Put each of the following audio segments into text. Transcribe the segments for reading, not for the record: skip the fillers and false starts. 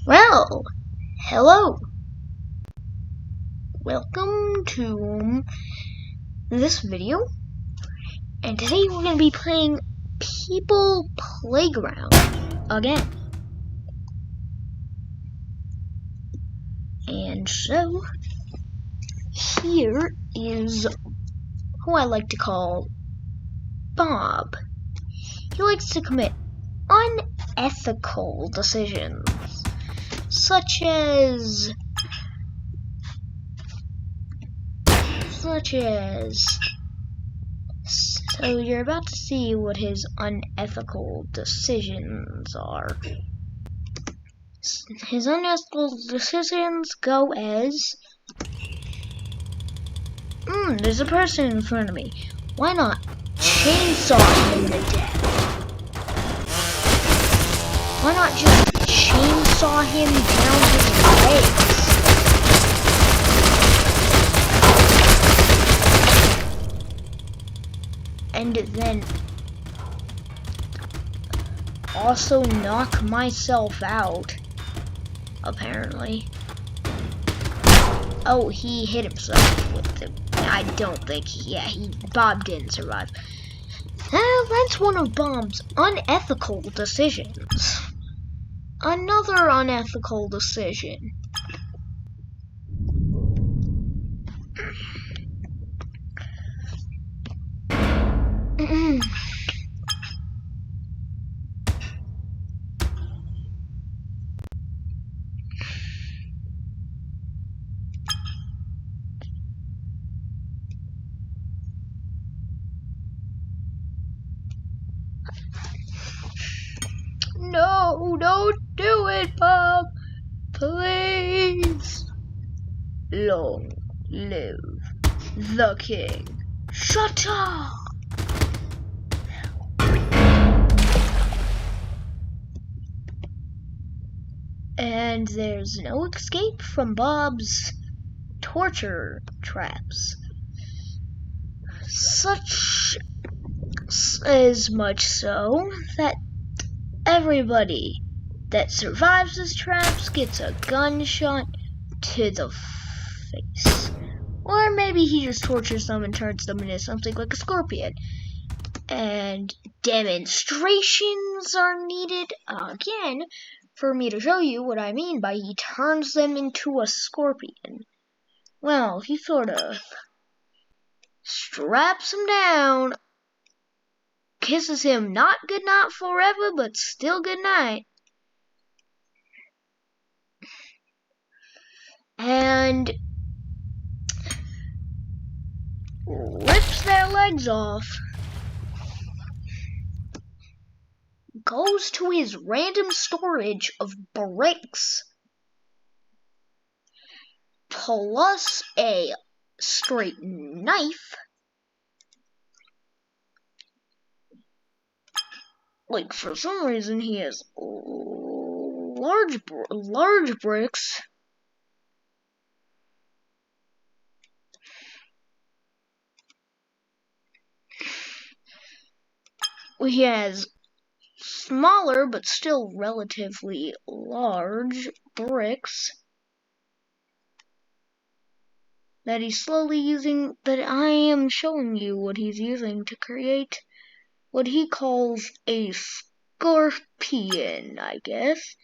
Well, hello. Welcome to this video. And today we're going to be playing People Playground again. And so, here is who I like to call Bob. He likes to commit unethical decisions, such as so you're about to see what his unethical decisions are. His unethical decisions go as, there's a person in front of me. Why not chainsaw him to death? Why not just chainsaw him down his legs? And then also knock myself out, apparently. Oh, he hit himself with it. I don't think, Bob didn't survive. Well, that's one of Bob's unethical decisions. Another unethical decision. No, don't do it, Bob. Please. Long live the king. Shut up. And there's no escape from Bob's torture traps. As much so that everybody that survives his traps gets a gunshot to the face. Or maybe he just tortures them and turns them into something like a scorpion. And demonstrations are needed again for me to show you what I mean by he turns them into a scorpion. Well, he sort of straps him down, kisses him not goodnight forever, but still goodnight, and rips their legs off, goes to his random storage of bricks, plus a straight knife. Like, for some reason, he has large bricks. He has smaller, but still relatively large bricks that he's slowly using, that I am showing you what he's using to create what he calls a scorpion, I guess.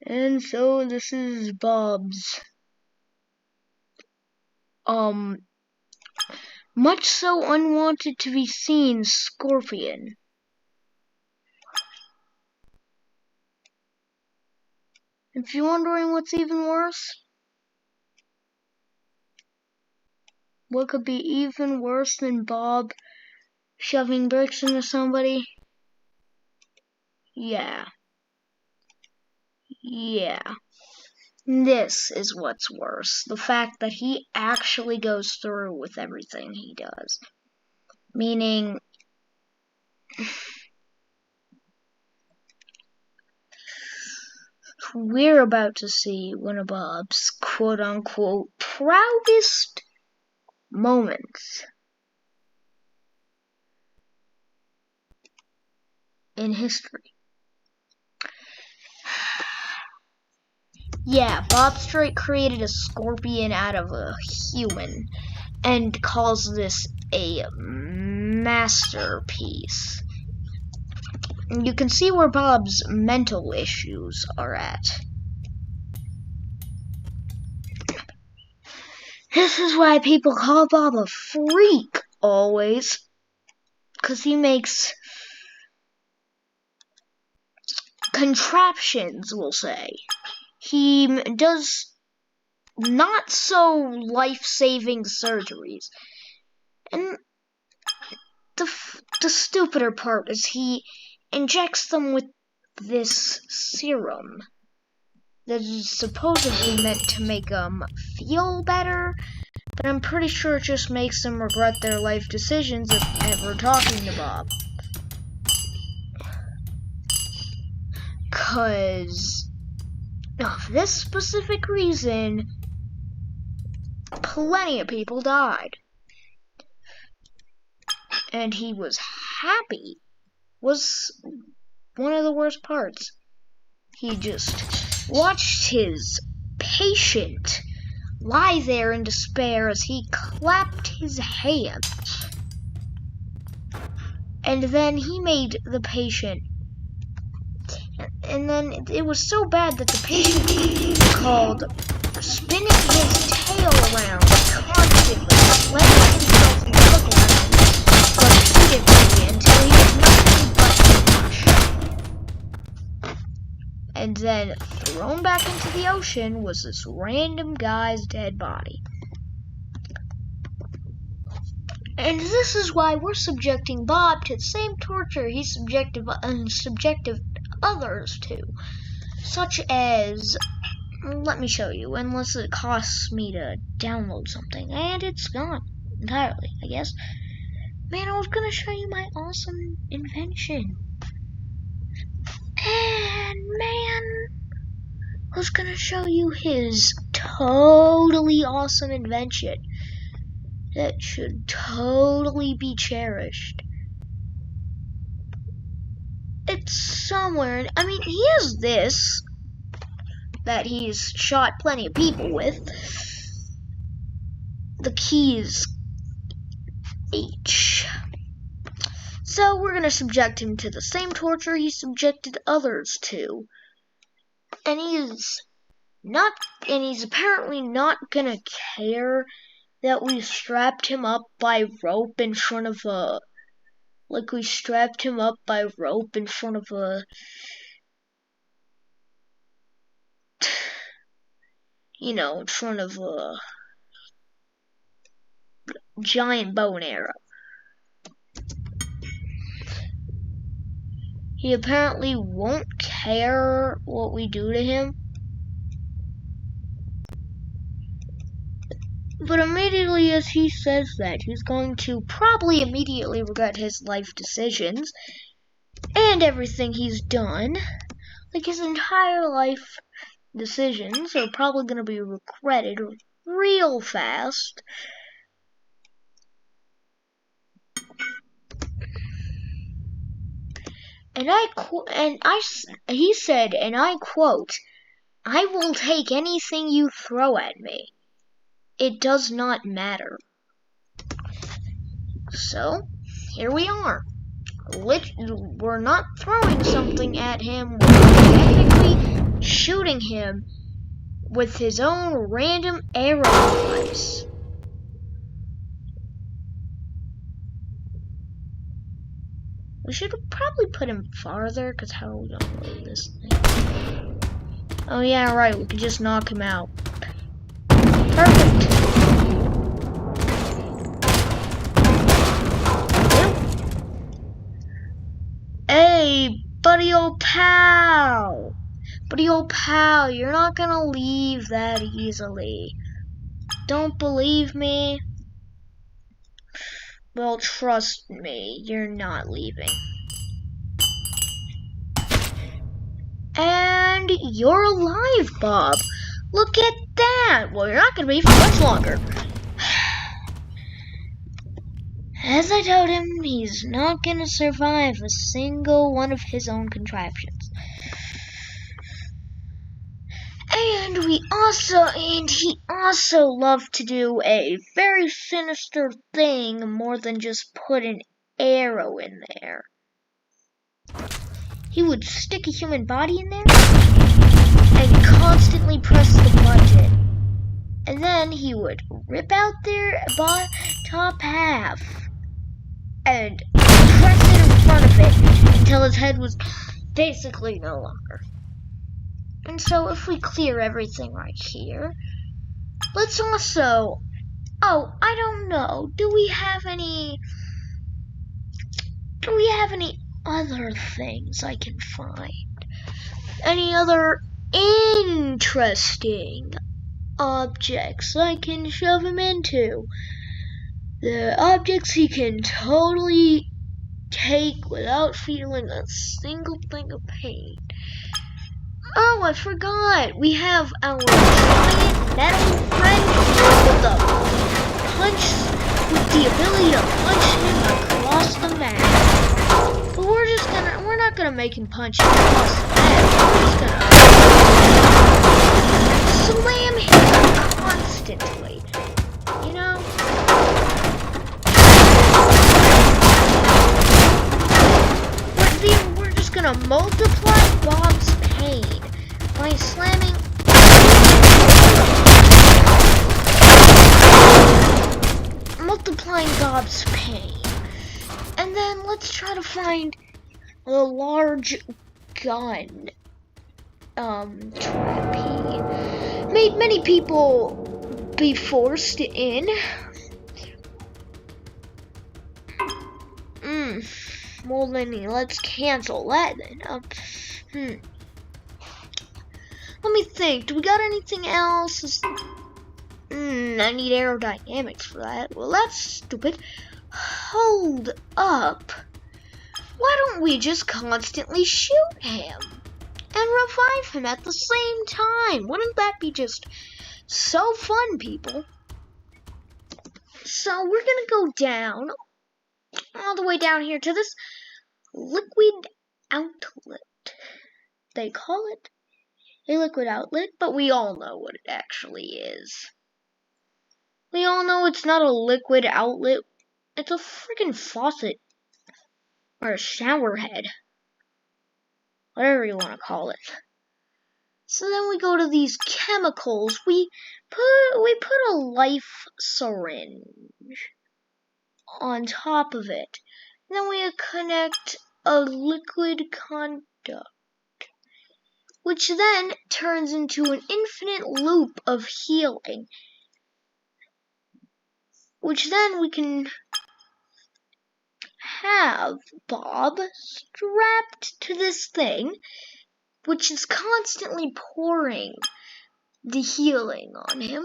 And so this is Bob's, much so unwanted to be seen scorpion. If you're wondering what's even worse, what could be even worse than Bob shoving bricks into somebody? Yeah. This is what's worse. The fact that he actually goes through with everything he does. Meaning, we're about to see one of Bob's quote-unquote proudest moments. in history. Yeah, Bob Straight created a scorpion out of a human and calls this a masterpiece. You can see where Bob's mental issues are at. This is why people call Bob a freak always, because he makes contraptions, we'll say. He does not so life-saving surgeries. And the stupider part is he injects them with this serum that is supposedly meant to make them feel better, but I'm pretty sure it just makes them regret their life decisions if ever talking to Bob. 'Cause of this specific reason, plenty of people died. And he was happy. Was one of the worst parts. He just watched his patient lie there in despair as he clapped his hands. And then he made the patient, and then it was so bad that the patient called spinning his tail around constantly, letting himself look around repeatedly until he was nothing but mush. And then thrown back into the ocean was this random guy's dead body. And this is why we're subjecting Bob to the same torture he subjected others to. Such as, let me show you, unless it costs me to download something. And it's gone entirely, I guess. Man, I was gonna show you my awesome invention. And man, I was gonna show you his totally awesome invention that should totally be cherished. It's somewhere. I mean, he has this that he's shot plenty of people with. The key is H. So we're gonna subject him to the same torture he subjected others to. And he's apparently not gonna care that we strapped him up by rope in front of a, in front of a giant bow and arrow. He apparently won't care what we do to him. But immediately as he says that, he's going to probably immediately regret his life decisions and everything he's done. Like, his entire life decisions are probably going to be regretted real fast. He said, and I quote, "I will take anything you throw at me. It does not matter." So, here we are. We're not throwing something at him, we're technically shooting him with his own random arrow device. We should probably put him farther, because how are we gonna load this thing? Oh yeah, right, we could just knock him out. Perfect. Hey, buddy old pal! Buddy old pal, you're not gonna leave that easily. Don't believe me? Well, trust me, you're not leaving. And you're alive, Bob. Look at that. Well, you're not gonna be for much longer. As I told him, he's not gonna survive a single one of his own contraptions. And he also loved to do a very sinister thing more than just put an arrow in there. He would stick a human body in there and constantly press the button. And then he would rip out their top half and press it in front of it until his head was basically no longer. And so if we clear everything right here, let's also, I don't know, do we have any other things I can find? Any other interesting objects I can shove him into? The objects he can totally take without feeling a single thing of pain. Oh, I forgot. We have our giant metal friend with the ability to punch him across the map. But we're not gonna make him punch across the map. We're just gonna slam him constantly. You know? We're just gonna multiply Bob's pain by slamming Bob's pain. And then let's try to find a large gun trap. He made many people be forced in. Well then, let's cancel that then. Let me think. Do we got anything else? I need aerodynamics for that. Well, that's stupid. Hold up. Why don't we just constantly shoot him and revive him at the same time? Wouldn't that be just so fun, people? So we're gonna go down, all the way down here to this liquid outlet. They call it a liquid outlet, but we all know what it actually is. We all know it's not a liquid outlet. It's a freaking faucet. Or a shower head. Whatever you want to call it. So then we go to these chemicals. We put a life syringe on top of it. And then we connect a liquid conduct, which then turns into an infinite loop of healing, which then we can have Bob strapped to this thing, which is constantly pouring the healing on him.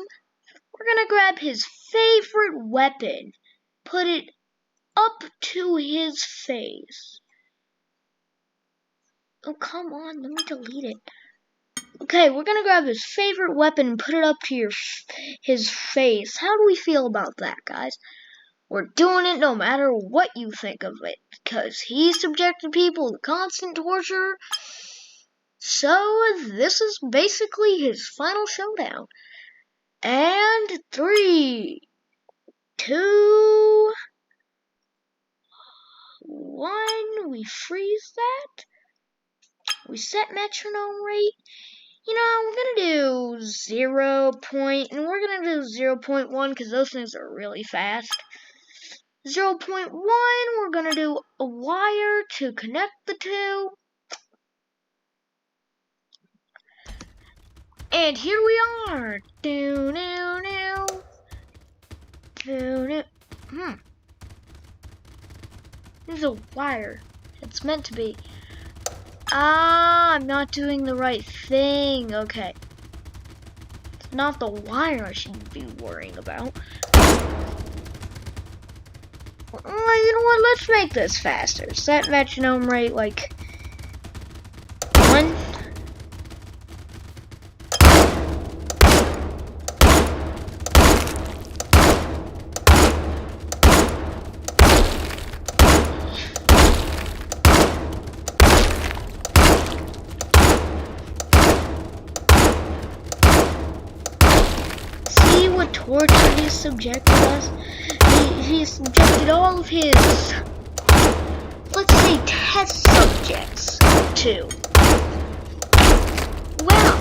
We're gonna grab his favorite weapon, put it up to his face. Oh, come on, let me delete it. Okay, we're gonna grab his favorite weapon and put it up to his face. How do we feel about that, guys? We're doing it no matter what you think of it, because he subjected people to constant torture. So this is basically his final showdown. And 3, 2, 1, we freeze that. We set metronome rate. You know, we're gonna do 0. And we're gonna do 0.1 because those things are really fast. 0.1, we're gonna do a wire to connect the two. And here we are. There's a wire. It's meant to be. I'm not doing the right thing. Okay. It's not the wire I should be worrying about. You know what? Let's make this faster. Set metronome rate like 1. torture he's subjected us. He's subjected all of his, let's say, test subjects to. Well,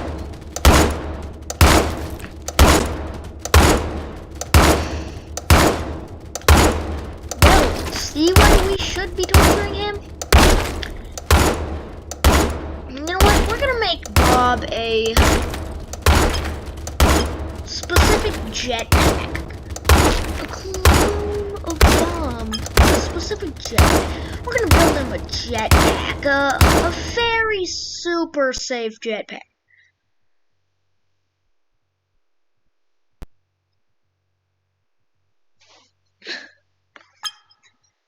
see why we should be torturing him? You know what? We're gonna make Bob a specific jetpack. A clone of Bob. A specific jetpack. We're gonna build him a jetpack. A very super safe jetpack.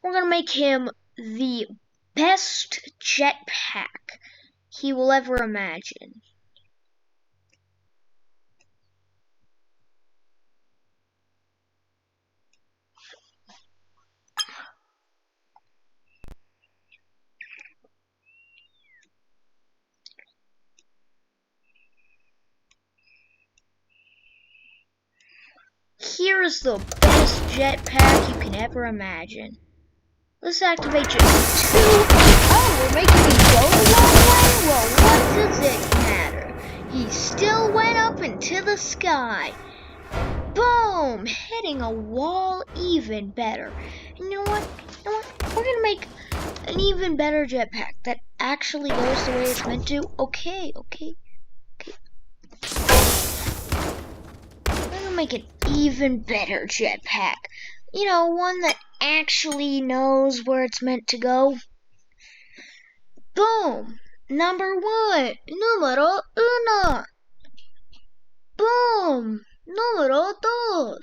We're gonna make him the best jetpack he will ever imagine. Here is the best jetpack you can ever imagine. Let's activate jet 2. Oh, we're making him go the long way? Well, what does it matter? He still went up into the sky. Boom! Hitting a wall even better. And you know what? We're gonna make an even better jetpack that actually goes the way it's meant to. Okay. We're gonna make an even better jetpack. You know, one that actually knows where it's meant to go. Boom! Number 1. Número 1. Boom! Número 2.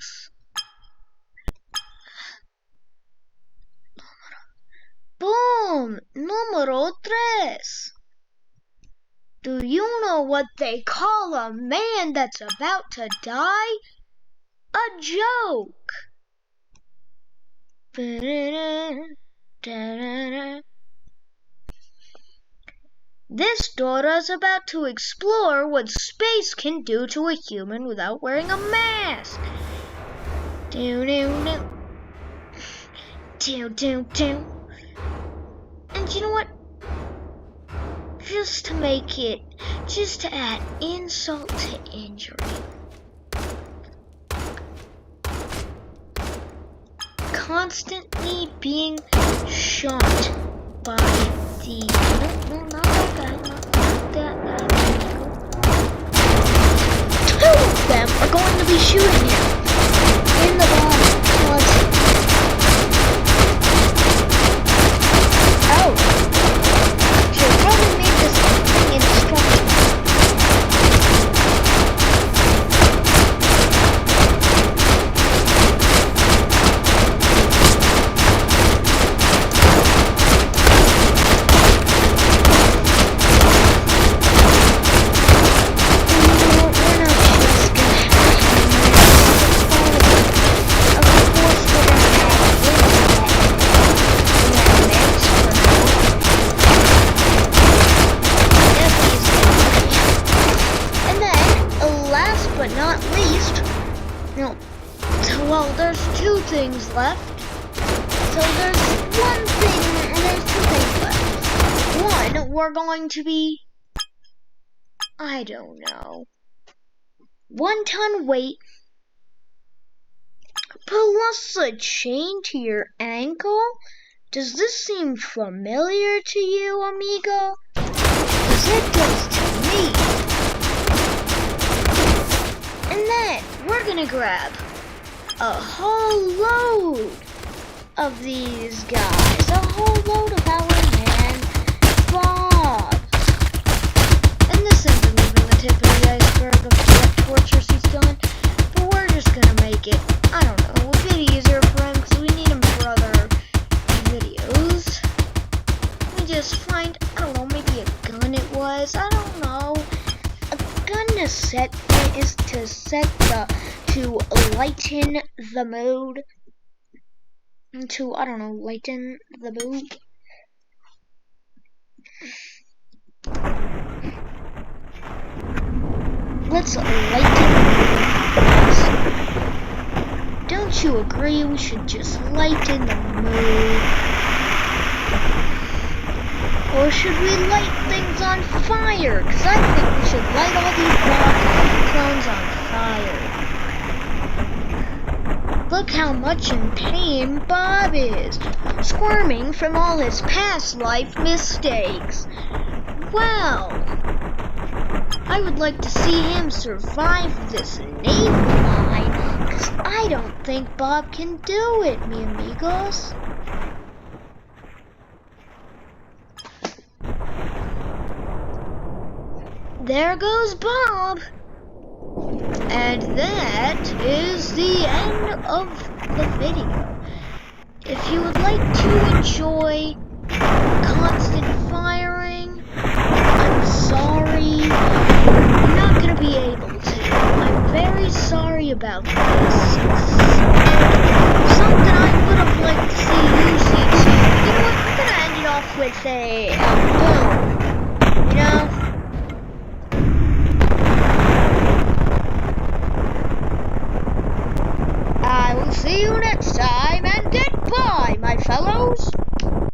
Boom! Número 3. Do you know what they call a man that's about to die? A joke! This Dora's about to explore what space can do to a human without wearing a mask. And you know what? Just to add insult to injury. Constantly being shot by the... No, not that guy, not that guy. 2 of them are going to be shooting him in the body. Oh. Should probably make this thing indestructible. But not least, well, there's 2 things left. So there's 2 things left. 1, we're going to be, I don't know, 1-ton weight plus a chain to your ankle. Does this seem familiar to you, amigo? Because it does to me. And then we're gonna grab a whole load of these guys, a whole load of our man Bob. And this isn't even the tip of the iceberg of the tortures he's done, but we're just gonna make it, I don't know, a bit easier for him because we need him for other videos. Let me just find, I don't know, maybe a gun it was, I don't know. Gun to set is to to lighten the mood. To, I don't know, lighten the mood. Let's lighten the mood. Don't you agree we should just lighten the mood? Or should we light things on fire? Because I think we should light all these clones on fire. Look how much in pain Bob is, squirming from all his past life mistakes. Well, I would like to see him survive this naval mine, because I don't think Bob can do it, mi amigos. There goes Bob. And that is the end of the video. If you would like to enjoy constant firing, I'm sorry, I'm not going to be able to. I'm very sorry about this. It's something I would have liked to see you see too. You know what, I'm going to end it off with a boom. You know? I will see you next time, and goodbye, my fellows!